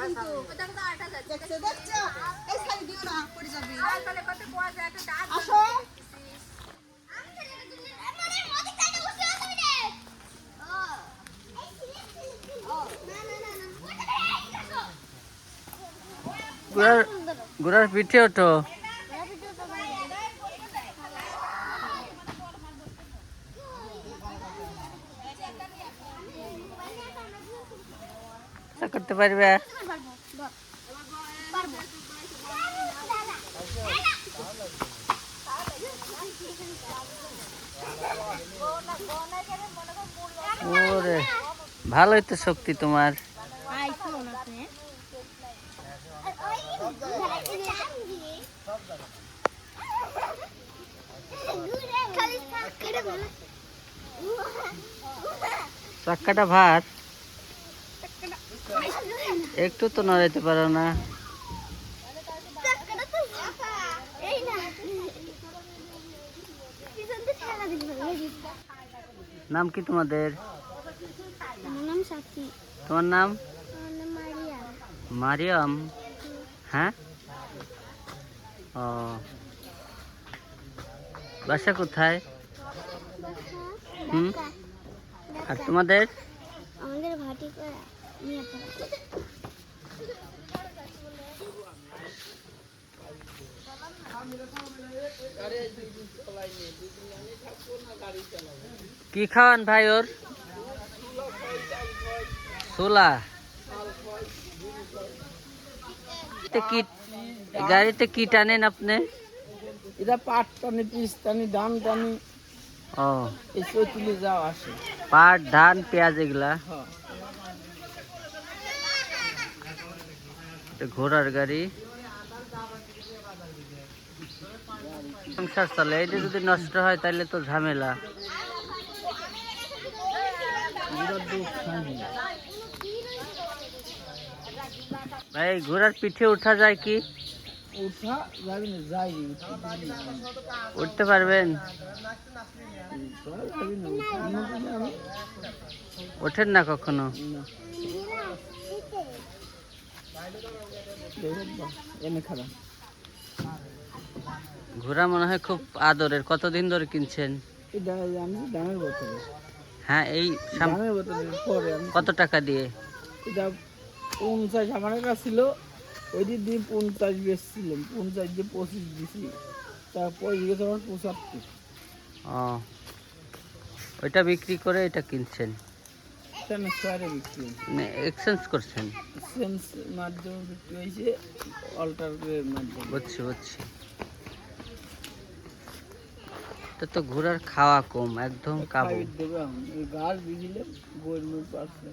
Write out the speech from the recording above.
কিন্তু দেখছো দেখছো এই শাড়ি দিও না পড়ে যাবে আসো ঘোড়ার পিঠে ওঠো। করতে পারবে? ওরে ভালোই তো শক্তি তোমার। চাক্কাটা ভাত, একটু তো নড়াইতে পারো না? নাম কি তোমাদের? তোমার নাম? মারিয়াম। হ্যাঁ, ও বাসা কোথায়? আর তোমাদের? আমাদের ভাটিপাড়া। কি খাওয়ান ভাই ওর? ছোলা। গাড়িতে কি টানেন আপনি? এটা পাট টানি, পিস টানি, ধান টানি। ও, এই চৈতুলে যাও আসে। পাট, ধান, পেঁয়াজ এগুলা। ঘোড়ার গাড়ি, সংসার চলে। এটা যদি নষ্ট হয় তাহলে তো ঝামেলা। ভাই ঘোড়ার পিঠে উঠা যায় কি? উঠা যাবে না, যাই উঠতে পারবেন? ওঠেন না কখনো? ঘোড়া মনে হয় খুব আদরের। কতদিন ধরে কিনছেন? হ্যাঁ, এই কত টাকা দিয়ে? এটা 50 আমার কাছে ছিল, ওইটি দিয়ে 50 বেচছিলাম, 50 দিয়ে 25 দিছি, তারপর গেছে আমার 75। ও, ওইটা বিক্রি করে এটা কিনছেন? এক্সচেঞ্জ করছেন? এক্সচেঞ্জ মাধ্যমে বিক্রি হয়েছে, অল্টারের মাধ্যমে। বুঝছি বুঝছি। এটা তো ঘোড়ার খাওয়া কম, একদম কাবু। দেবে গাছ বিজিলে বইয়ের মধ্যে আছে।